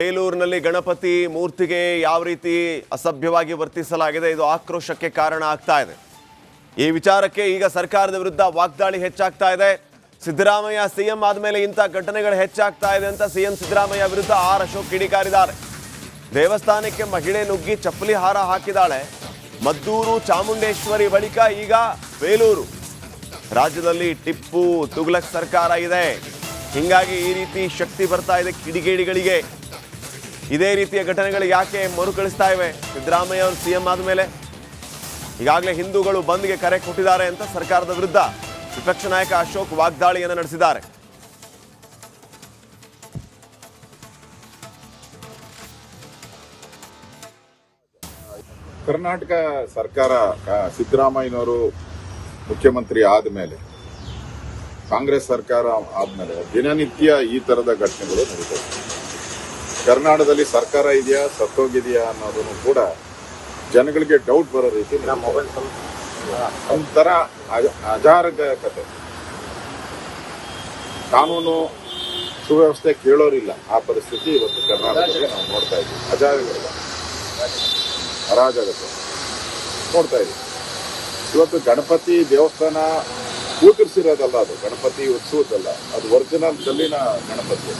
ಬೇಲೂರಿನಲ್ಲಿ ಗಣಪತಿ ಮೂರ್ತಿಗೆ ಯಾವ ರೀತಿ ಅಸಭ್ಯವಾಗಿ ವರ್ತಿಸಲಾಗಿದೆ ಇದು ಆಕ್ರೋಶಕ್ಕೆ ಕಾರಣ ಆಗ್ತಾ ಇದೆ. ಈ ವಿಚಾರಕ್ಕೆ ಈಗ ಸರ್ಕಾರದ ವಿರುದ್ಧ ವಾಗ್ದಾಳಿ ಹೆಚ್ಚಾಗ್ತಾ ಇದೆ. ಸಿದ್ದರಾಮಯ್ಯ ಸಿಎಂ ಆದಮೇಲೆ ಇಂಥ ಘಟನೆಗಳು ಹೆಚ್ಚಾಗ್ತಾ ಇದೆ ಅಂತ ಸಿಎಂ ಸಿದ್ದರಾಮಯ್ಯ ವಿರುದ್ಧ ಆರ್ ಅಶೋಕ್ ಕಿಡಿಕಾರಿದ್ದಾರೆ. ದೇವಸ್ಥಾನಕ್ಕೆ ಮಹಿಳೆ ನುಗ್ಗಿ ಚಪ್ಪಲಿ ಹಾರ ಹಾಕಿದಾಳೆ. ಮದ್ದೂರು ಚಾಮುಂಡೇಶ್ವರಿ ಬಳಿಕ ಈಗ ಬೇಲೂರು. ರಾಜ್ಯದಲ್ಲಿ ಟಿಪ್ಪು ತುಘಲಕ್ ಸರ್ಕಾರ ಇದೆ. ಹಿಂಗಾಗಿ ಈ ರೀತಿ ಶಕ್ತಿ ಬರ್ತಾ ಇದೆ ಕಿಡಿಗೇಡಿಗಳಿಗೆ. ಇದೇ ರೀತಿಯ ಘಟನೆಗಳು ಯಾಕೆ ಮರುಕಳಿಸ್ತಾ ಇವೆ? ಸಿದ್ದರಾಮಯ್ಯ ಅವರು ಸಿಎಂ ಆದಮೇಲೆ ಈಗಾಗಲೇ ಹಿಂದೂಗಳು ಬಂದ್ಗೆ ಕರೆ ಕೊಟ್ಟಿದ್ದಾರೆ ಅಂತ ಸರ್ಕಾರದ ವಿರುದ್ಧ ವಿಪಕ್ಷ ನಾಯಕ ಅಶೋಕ್ ವಾಗ್ದಾಳಿಯನ್ನು ನಡೆಸಿದ್ದಾರೆ. ಕರ್ನಾಟಕ ಸರ್ಕಾರ ಸಿದ್ದರಾಮಯ್ಯನವರು ಮುಖ್ಯಮಂತ್ರಿ ಆದಮೇಲೆ, ಕಾಂಗ್ರೆಸ್ ಸರ್ಕಾರ ಆದಮೇಲೆ ದಿನನಿತ್ಯ ಈ ತರದ ಘಟನೆಗಳು ನಡೀತವೆ. ಕರ್ನಾಟಕದಲ್ಲಿ ಸರ್ಕಾರ ಇದೆಯಾ ಸತ್ತೋಗಿದೆಯಾ ಅನ್ನೋದನ್ನು ಕೂಡ ಜನಗಳಿಗೆ ಡೌಟ್ ಬರೋ ರೀತಿ ಒಂಥರ ಅಜಾಗರೂಕತೆ. ಕಾನೂನು ಸುವ್ಯವಸ್ಥೆ ಕೇಳೋರಿಲ್ಲ. ಆ ಪರಿಸ್ಥಿತಿ ಇವತ್ತು ಕರ್ನಾಟಕದಲ್ಲಿ ನಾವು ನೋಡ್ತಾ ಇದ್ದೀವಿ. ಅರಾಜಕತೆ ನೋಡ್ತಾ ಇದ್ದೀವಿ. ಇವತ್ತು ಗಣಪತಿ ದೇವಸ್ಥಾನ ಕೂತಿರ್ಸಿರೋದಲ್ಲ, ಅದು ಗಣಪತಿ ಉತ್ಸವದಲ್ಲ, ಅದು ಒರಿಜಿನಲ್ ಕಲ್ಲಿನ ಗಣಪತಿ.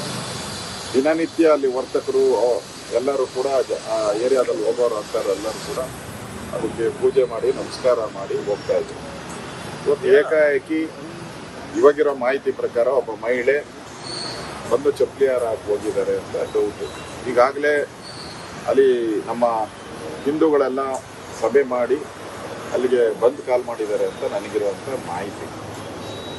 ದಿನನಿತ್ಯ ಅಲ್ಲಿ ವರ್ತಕರು ಎಲ್ಲರೂ ಕೂಡ ಆ ಏರಿಯಾದಲ್ಲಿ ಹೋಗೋರು ಅಂತಾರೆ, ಎಲ್ಲರೂ ಕೂಡ ಅದಕ್ಕೆ ಪೂಜೆ ಮಾಡಿ ನಮಸ್ಕಾರ ಮಾಡಿ ಹೋಗ್ತಾ ಇದ್ರು. ಇವತ್ತು ಏಕಾಏಕಿ ಇವಾಗಿರೋ ಮಾಹಿತಿ ಪ್ರಕಾರ ಒಬ್ಬ ಮಹಿಳೆ ಬಂದು ಚಪ್ಪಲಿ ಹಾರ ಹಾಕಿ ಹೋಗಿದ್ದಾರೆ ಅಂತ ಡೌಟು. ಈಗಾಗಲೇ ಅಲ್ಲಿ ನಮ್ಮ ಹಿಂದೂಗಳೆಲ್ಲ ಸಭೆ ಮಾಡಿ ಅಲ್ಲಿಗೆ ಬಂದ್ ಕಾಲ್ ಮಾಡಿದ್ದಾರೆ ಅಂತ ನನಗಿರುವಂಥ ಮಾಹಿತಿ.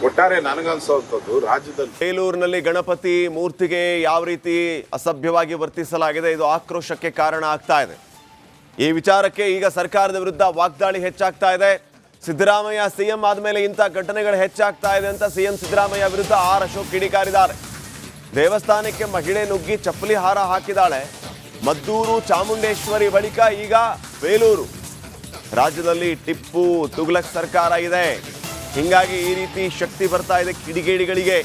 ಒಟ್ಟಾರೆ ನನಗನ್ಸೋಂಥದ್ದು ರಾಜ್ಯದಲ್ಲಿ ಬೇಲೂರಿನಲ್ಲಿ ಗಣಪತಿ ಮೂರ್ತಿಗೆ ಯಾವ ರೀತಿ ಅಸಭ್ಯವಾಗಿ ವರ್ತಿಸಲಾಗಿದೆ ಇದು ಆಕ್ರೋಶಕ್ಕೆ ಕಾರಣ ಆಗ್ತಾ ಇದೆ. ಈ ವಿಚಾರಕ್ಕೆ ಈಗ ಸರ್ಕಾರದ ವಿರುದ್ಧ ವಾಗ್ದಾಳಿ ಹೆಚ್ಚಾಗ್ತಾ ಇದೆ. ಸಿದ್ದರಾಮಯ್ಯ ಸಿಎಂ ಆದಮೇಲೆ ಇಂಥ ಘಟನೆಗಳು ಹೆಚ್ಚಾಗ್ತಾ ಇದೆ ಅಂತ ಸಿಎಂ ಸಿದ್ದರಾಮಯ್ಯ ವಿರುದ್ಧ ಆರ್ ಅಶೋಕ್ ಕಿಡಿಕಾರಿದ್ದಾರೆ. ದೇವಸ್ಥಾನಕ್ಕೆ ಮಹಿಳೆ ನುಗ್ಗಿ ಚಪ್ಪಲಿ ಹಾರ ಹಾಕಿದಾಳೆ. ಮದ್ದೂರು ಚಾಮುಂಡೇಶ್ವರಿ ಬಳಿಕ ಈಗ ಬೇಲೂರು. ರಾಜ್ಯದಲ್ಲಿ ಟಿಪ್ಪು ತುಘಲಕ್ ಸರ್ಕಾರ ಇದೆ. ಹಿಂಗಾಗಿ ಈ ರೀತಿ ಶಕ್ತಿ ಬರ್ತಾ ಇದೆ ಕಿಡಿಗೇಡಿಗಳಿಗೆ.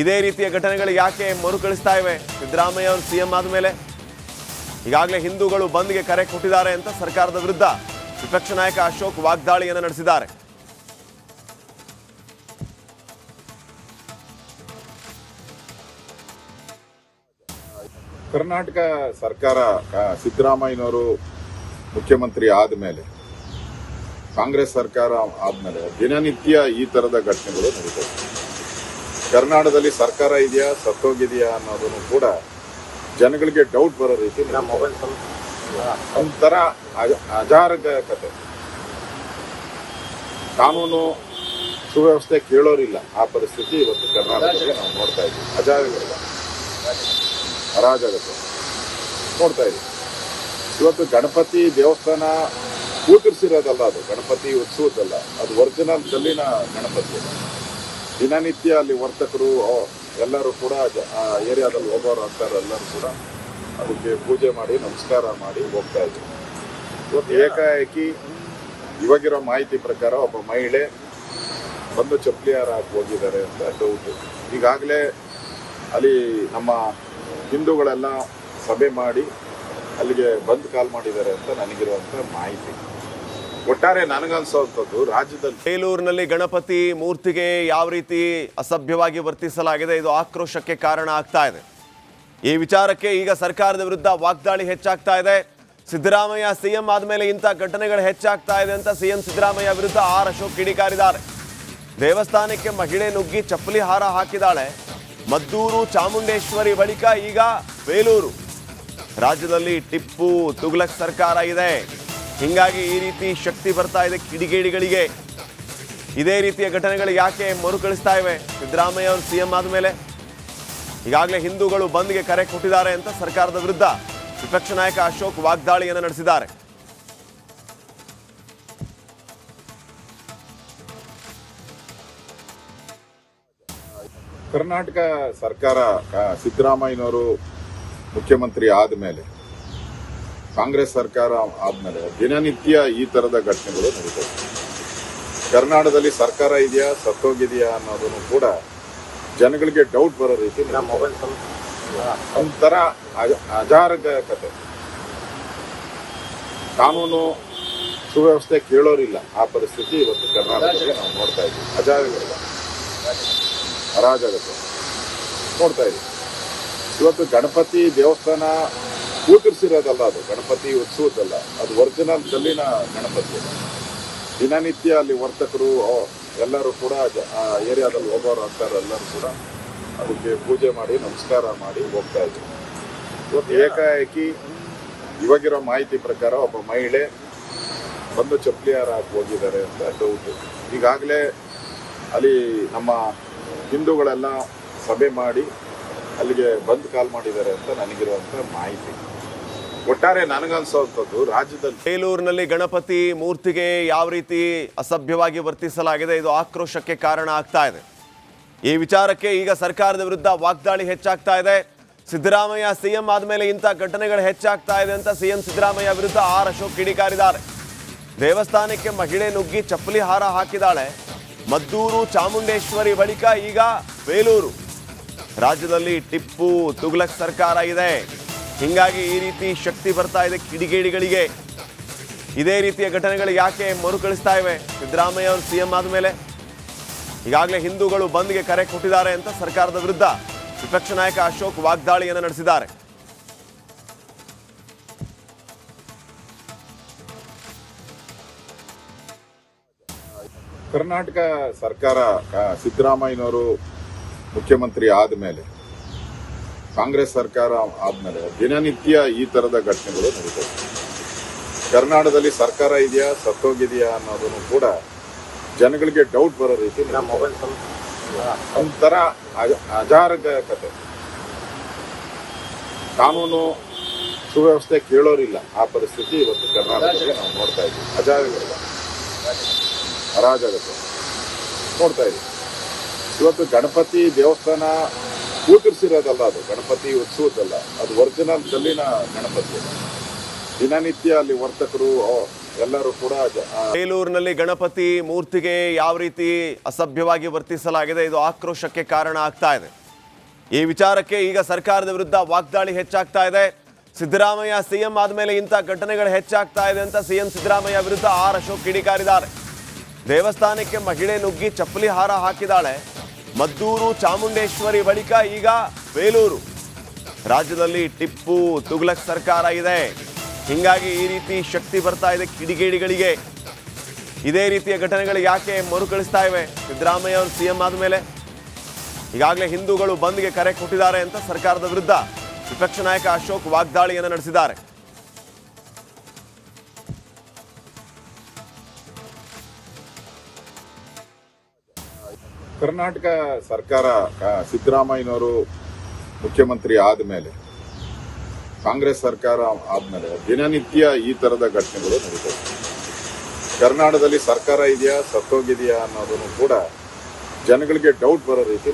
ಇದೇ ರೀತಿಯ ಘಟನೆಗಳು ಯಾಕೆ ಮರುಕಳಿಸ್ತಾ ಇವೆ? ಸಿದ್ದರಾಮಯ್ಯ ಅವರು ಸಿಎಂ ಆದಮೇಲೆ ಈಗಾಗಲೇ ಹಿಂದೂಗಳು ಬಂದ್ಗೆ ಕರೆ ಕೊಟ್ಟಿದ್ದಾರೆ ಅಂತ ಸರ್ಕಾರದ ವಿರುದ್ಧ ವಿಪಕ್ಷ ನಾಯಕ ಅಶೋಕ್ ವಾಗ್ದಾಳಿಯನ್ನು ನಡೆಸಿದ್ದಾರೆ. ಕರ್ನಾಟಕ ಸರ್ಕಾರ ಸಿದ್ದರಾಮಯ್ಯನವರು ಮುಖ್ಯಮಂತ್ರಿ ಆದಮೇಲೆ, ಕಾಂಗ್ರೆಸ್ ಸರ್ಕಾರ ಆದಮೇಲೆ ದಿನನಿತ್ಯ ಈ ತರದ ಘಟನೆಗಳು ನಡೀತವೆ. ಕರ್ನಾಟಕದಲ್ಲಿ ಸರ್ಕಾರ ಇದೆಯಾ ಸತ್ತೋಗಿದೆಯಾ ಅನ್ನೋದನ್ನು ಕೂಡ ಜನಗಳಿಗೆ ಡೌಟ್ ಬರೋ ರೀತಿ ಒಂಥರ ಅಜಾಗರೂಕತೆ. ಕಾನೂನು ಸುವ್ಯವಸ್ಥೆ ಕೇಳೋರಿಲ್ಲ. ಆ ಪರಿಸ್ಥಿತಿ ಇವತ್ತು ಕರ್ನಾಟಕದಲ್ಲಿ ನಾವು ನೋಡ್ತಾ ಇದ್ದೀವಿ. ಅರಾಜಕತೆ ನೋಡ್ತಾ ಇದ್ದೀವಿ. ಇವತ್ತು ಗಣಪತಿ ದೇವಸ್ಥಾನ ಕೂತಿರ್ಸಿರೋದಲ್ಲ, ಅದು ಗಣಪತಿ ಉತ್ಸವದಲ್ಲ, ಅದು ಒರಿಜಿನಲ್ ಕಲ್ಲಿನ ಗಣಪತಿ. ದಿನನಿತ್ಯ ಅಲ್ಲಿ ವರ್ತಕರು ಎಲ್ಲರೂ ಕೂಡ ಆ ಏರಿಯಾದಲ್ಲಿ ಹೋಗೋರು ಅಂತಾರೆ, ಎಲ್ಲರೂ ಕೂಡ ಅದಕ್ಕೆ ಪೂಜೆ ಮಾಡಿ ನಮಸ್ಕಾರ ಮಾಡಿ ಹೋಗ್ತಾ ಇದ್ರು. ಇವತ್ತು ಏಕಾಏಕಿ ಇವಾಗಿರೋ ಮಾಹಿತಿ ಪ್ರಕಾರ ಒಬ್ಬ ಮಹಿಳೆ ಬಂದು ಚಪ್ಪಲಿ ಹಾರ ಹಾಕಿ ಹೋಗಿದ್ದಾರೆ ಅಂತ ಡೌಟು. ಈಗಾಗಲೇ ಅಲ್ಲಿ ನಮ್ಮ ಹಿಂದೂಗಳೆಲ್ಲ ಸಭೆ ಮಾಡಿ ಅಲ್ಲಿಗೆ ಬಂದ್ ಕಾಲ್ ಮಾಡಿದ್ದಾರೆ ಅಂತ ನನಗಿರುವಂಥ ಮಾಹಿತಿ. ಒಟ್ಟಾರೆ ನನಗನ್ಸೋಂಥದ್ದು ರಾಜ್ಯದಲ್ಲಿ ಬೇಲೂರಿನಲ್ಲಿ ಗಣಪತಿ ಮೂರ್ತಿಗೆ ಯಾವ ರೀತಿ ಅಸಭ್ಯವಾಗಿ ವರ್ತಿಸಲಾಗಿದೆ ಇದು ಆಕ್ರೋಶಕ್ಕೆ ಕಾರಣ ಆಗ್ತಾ ಇದೆ. ಈ ವಿಚಾರಕ್ಕೆ ಈಗ ಸರ್ಕಾರದ ವಿರುದ್ಧ ವಾಗ್ದಾಳಿ ಹೆಚ್ಚಾಗ್ತಾ ಇದೆ. ಸಿದ್ದರಾಮಯ್ಯ ಸಿಎಂ ಆದಮೇಲೆ ಇಂಥ ಘಟನೆಗಳು ಹೆಚ್ಚಾಗ್ತಾ ಇದೆ ಅಂತ ಸಿಎಂ ಸಿದ್ದರಾಮಯ್ಯ ವಿರುದ್ಧ ಆರ್ ಅಶೋಕ್ ಕಿಡಿಕಾರಿದ್ದಾರೆ. ದೇವಸ್ಥಾನಕ್ಕೆ ಮಹಿಳೆ ನುಗ್ಗಿ ಚಪ್ಪಲಿ ಹಾರ ಹಾಕಿದಾಳೆ. ಮದ್ದೂರು ಚಾಮುಂಡೇಶ್ವರಿ ಬಳಿಕ ಈಗ ಬೇಲೂರು. ರಾಜ್ಯದಲ್ಲಿ ಟಿಪ್ಪು ತುಘಲಕ್ ಸರ್ಕಾರ ಇದೆ. ಹಿಂಗಾಗಿ ಈ ರೀತಿ ಶಕ್ತಿ ಬರ್ತಾ ಇದೆ ಕಿಡಿಗೇಡಿಗಳಿಗೆ. ಇದೇ ರೀತಿಯ ಘಟನೆಗಳು ಯಾಕೆ ಮರುಕಳಿಸ್ತಾ ಇವೆ? ಸಿದ್ದರಾಮಯ್ಯ ಅವರು ಸಿಎಂ ಆದಮೇಲೆ ಈಗಾಗಲೇ ಹಿಂದೂಗಳು ಬಂದ್ಗೆ ಕರೆ ಕೊಟ್ಟಿದ್ದಾರೆ ಅಂತ ಸರ್ಕಾರದ ವಿರುದ್ಧ ವಿಪಕ್ಷ ನಾಯಕ ಅಶೋಕ್ ವಾಗ್ದಾಳಿಯನ್ನು ನಡೆಸಿದ್ದಾರೆ. ಕರ್ನಾಟಕ ಸರ್ಕಾರ ಸಿದ್ದರಾಮಯ್ಯನವರು ಮುಖ್ಯಮಂತ್ರಿ ಆದಮೇಲೆ, ಕಾಂಗ್ರೆಸ್ ಸರ್ಕಾರ ಆದಮೇಲೆ ದಿನನಿತ್ಯ ಈ ತರದ ಘಟನೆಗಳು ನಡೀತವೆ. ಕರ್ನಾಟಕದಲ್ಲಿ ಸರ್ಕಾರ ಇದೆಯಾ ಸತ್ತೋಗಿದೆಯಾ ಅನ್ನೋದನ್ನು ಕೂಡ ಜನಗಳಿಗೆ ಡೌಟ್ ಬರೋ ರೀತಿ ಒಂಥರ ಅಜಾಗರೂಕತೆ. ಕಾನೂನು ಸುವ್ಯವಸ್ಥೆ ಕೇಳೋರಿಲ್ಲ. ಆ ಪರಿಸ್ಥಿತಿ ಇವತ್ತು ಕರ್ನಾಟಕದಲ್ಲಿ ನಾವು ನೋಡ್ತಾ ಇದ್ದೀವಿ. ಅರಾಜಕತೆ ನೋಡ್ತಾ ಇದ್ದೀವಿ. ಇವತ್ತು ಗಣಪತಿ ದೇವಸ್ಥಾನ ಕೂತಿರ್ಸಿರೋದಲ್ಲ, ಅದು ಗಣಪತಿ ಉತ್ಸವದಲ್ಲ, ಅದು ಒರಿಜಿನಲ್ ಕಲ್ಲಿನ ಗಣಪತಿ. ದಿನನಿತ್ಯ ಅಲ್ಲಿ ವರ್ತಕರು ಎಲ್ಲರೂ ಕೂಡ ಆ ಏರಿಯಾದಲ್ಲಿ ಹೋಗೋರು ಅಂತಾರೆ, ಎಲ್ಲರೂ ಕೂಡ ಅದಕ್ಕೆ ಪೂಜೆ ಮಾಡಿ ನಮಸ್ಕಾರ ಮಾಡಿ ಹೋಗ್ತಾ ಇದ್ರು. ಇವತ್ತು ಏಕಾಏಕಿ ಇವಾಗಿರೋ ಮಾಹಿತಿ ಪ್ರಕಾರ ಒಬ್ಬ ಮಹಿಳೆ ಬಂದು ಚಪ್ಪಲಿ ಹಾರ ಹಾಕಿ ಹೋಗಿದ್ದಾರೆ ಅಂತ ಡೌಟ್. ಈಗಾಗಲೇ ಅಲ್ಲಿ ನಮ್ಮ ಹಿಂದೂಗಳೆಲ್ಲ ಸಭೆ ಮಾಡಿ ಅಲ್ಲಿಗೆ ಬಂದ್ ಕಾಲ್ ಮಾಡಿದ್ದಾರೆ ಅಂತ ನನಗಿರುವಂಥ ಮಾಹಿತಿ. ಒಟ್ಟಾರೆ ನನಗನ್ಸೋಂಥದ್ದು ರಾಜ್ಯದಲ್ಲಿ ಬೇಲೂರಿನಲ್ಲಿ ಗಣಪತಿ ಮೂರ್ತಿಗೆ ಯಾವ ರೀತಿ ಅಸಭ್ಯವಾಗಿ ವರ್ತಿಸಲಾಗಿದೆ, ಇದು ಆಕ್ರೋಶಕ್ಕೆ ಕಾರಣ ಆಗ್ತಾ ಇದೆ. ಈ ವಿಚಾರಕ್ಕೆ ಈಗ ಸರ್ಕಾರದ ವಿರುದ್ಧ ವಾಗ್ದಾಳಿ ಹೆಚ್ಚಾಗ್ತಾ ಇದೆ. ಸಿದ್ದರಾಮಯ್ಯ ಸಿಎಂ ಆದಮೇಲೆ ಇಂಥ ಘಟನೆಗಳು ಹೆಚ್ಚಾಗ್ತಾ ಇದೆ ಅಂತ ಸಿಎಂ ಸಿದ್ದರಾಮಯ್ಯ ವಿರುದ್ಧ ಆರ್ ಅಶೋಕ್ ಕಿಡಿಕಾರಿದ್ದಾರೆ. ದೇವಸ್ಥಾನಕ್ಕೆ ಮಹಿಳೆ ನುಗ್ಗಿ ಚಪ್ಪಲಿ ಹಾರ ಹಾಕಿದಾಳೆ. ಮದ್ದೂರು ಚಾಮುಂಡೇಶ್ವರಿ ಬಳಿಕ ಈಗ ಬೇಲೂರು. ರಾಜ್ಯದಲ್ಲಿ ಟಿಪ್ಪು ತುಘಲಕ್ ಸರ್ಕಾರ ಇದೆ, ಹಿಂಗಾಗಿ ಈ ರೀತಿ ಶಕ್ತಿ ಬರ್ತಾ ಇದೆ ಕಿಡಿಗೇಡಿಗಳಿಗೆ. ಇದೇ ರೀತಿಯ ಘಟನೆಗಳು ಯಾಕೆ ಮರುಕಳಿಸ್ತಾ ಇವೆ? ಸಿದ್ದರಾಮಯ್ಯ ಅವರು ಸಿಎಂ ಆದಮೇಲೆ ಈಗಾಗಲೇ ಹಿಂದೂಗಳು ಬಂದ್ಗೆ ಕರೆ ಕೊಟ್ಟಿದ್ದಾರೆ ಅಂತ ಸರ್ಕಾರದ ವಿರುದ್ಧ ವಿಪಕ್ಷ ನಾಯಕ ಅಶೋಕ್ ವಾಗ್ದಾಳಿಯನ್ನು ನಡೆಸಿದ್ದಾರೆ. ಕರ್ನಾಟಕ ಸರ್ಕಾರ ಸಿದ್ದರಾಮಯ್ಯನವರು ಮುಖ್ಯಮಂತ್ರಿ ಆದಮೇಲೆ, ಕಾಂಗ್ರೆಸ್ ಸರ್ಕಾರ ಆದಮೇಲೆ ದಿನನಿತ್ಯ ಈ ಥರದ ಘಟನೆಗಳು ನಡೀತವೆ. ಕರ್ನಾಟಕದಲ್ಲಿ ಸರ್ಕಾರ ಇದೆಯಾ ಸತ್ತೋಗಿದೆಯಾ ಅನ್ನೋದನ್ನು ಕೂಡ ಜನಗಳಿಗೆ ಡೌಟ್ ಬರೋ ರೀತಿ ಒಂಥರ ಅಜಾಗರೂಕತೆ. ಕಾನೂನು ಸುವ್ಯವಸ್ಥೆ ಕೇಳೋರಿಲ್ಲ. ಆ ಪರಿಸ್ಥಿತಿ ಇವತ್ತು ಕರ್ನಾಟಕದಲ್ಲಿ ನಾವು ನೋಡ್ತಾ ಇದ್ದೀವಿ. ಅರಾಜಕತೆ ನೋಡ್ತಾ ಇದ್ದೀವಿ. ಇವತ್ತು ಗಣಪತಿ ದೇವಸ್ಥಾನ ಕೂತಿರ್ಸಿರೋದಲ್ಲ, ಅದು ಗಣಪತಿ ಉತ್ಸವದಲ್ಲ, ಅದು ಒರಿಜಿನಲ್ ಕಲ್ಲಿನ ಗಣಪತಿ. ದಿನನಿತ್ಯ ಅಲ್ಲಿ ವರ್ತಕರು ಎಲ್ಲರೂ ಕೂಡ ಬೇಲೂರಿನಲ್ಲಿ ಗಣಪತಿ ಮೂರ್ತಿಗೆ ಯಾವ ರೀತಿ ಅಸಭ್ಯವಾಗಿ ವರ್ತಿಸಲಾಗಿದೆ, ಇದು ಆಕ್ರೋಶಕ್ಕೆ ಕಾರಣ ಆಗ್ತಾ ಇದೆ. ಈ ವಿಚಾರಕ್ಕೆ ಈಗ ಸರ್ಕಾರದ ವಿರುದ್ಧ ವಾಗ್ದಾಳಿ ಹೆಚ್ಚಾಗ್ತಾ ಇದೆ. ಸಿದ್ದರಾಮಯ್ಯ ಸಿಎಂ ಆದಮೇಲೆ ಇಂಥ ಘಟನೆಗಳು ಹೆಚ್ಚಾಗ್ತಾ ಇದೆ ಅಂತ ಸಿಎಂ ಸಿದ್ದರಾಮಯ್ಯ ವಿರುದ್ಧ ಆರ್ ಅಶೋಕ್ ಕಿಡಿಕಾರಿದ್ದಾರೆ. ದೇವಸ್ಥಾನಕ್ಕೆ ಮಹಿಳೆ ನುಗ್ಗಿ ಚಪ್ಪಲಿ ಹಾರ ಹಾಕಿದಾಳೆ. ಮದ್ದೂರು ಚಾಮುಂಡೇಶ್ವರಿ ಬಳಿಕ ಈಗ ಬೇಲೂರು. ರಾಜ್ಯದಲ್ಲಿ ಟಿಪ್ಪು ತುಘಲಕ್ ಸರ್ಕಾರ ಇದೆ, ಹಿಂಗಾಗಿ ಈ ರೀತಿ ಶಕ್ತಿ ಬರ್ತಾ ಇದೆ ಕಿಡಿಗೇಡಿಗಳಿಗೆ. ಇದೇ ರೀತಿಯ ಘಟನೆಗಳು ಯಾಕೆ ಮರುಕಳಿಸ್ತಾ ಇವೆ? ಸಿದ್ದರಾಮಯ್ಯ ಅವರು ಸಿಎಂ ಆದಮೇಲೆ ಈಗಾಗಲೇ ಹಿಂದೂಗಳು ಬಂದ್ಗೆ ಕರೆ ಕೊಟ್ಟಿದ್ದಾರೆ ಅಂತ ಸರ್ಕಾರದ ವಿರುದ್ಧ ವಿಪಕ್ಷ ನಾಯಕ ಅಶೋಕ್ ವಾಗ್ದಾಳಿಯನ್ನು ನಡೆಸಿದ್ದಾರೆ. ಕರ್ನಾಟಕ ಸರ್ಕಾರ ಸಿದ್ದರಾಮಯ್ಯನವರು ಮುಖ್ಯಮಂತ್ರಿ ಆದಮೇಲೆ, ಕಾಂಗ್ರೆಸ್ ಸರ್ಕಾರ ಆದಮೇಲೆ ದಿನನಿತ್ಯ ಈ ಥರದ ಘಟನೆಗಳು ನಡೀತವೆ. ಕರ್ನಾಟಕದಲ್ಲಿ ಸರ್ಕಾರ ಇದೆಯಾ ಸತ್ತೋಗಿದೆಯಾ ಅನ್ನೋದನ್ನು ಕೂಡ ಜನಗಳಿಗೆ ಡೌಟ್ ಬರೋ ರೀತಿ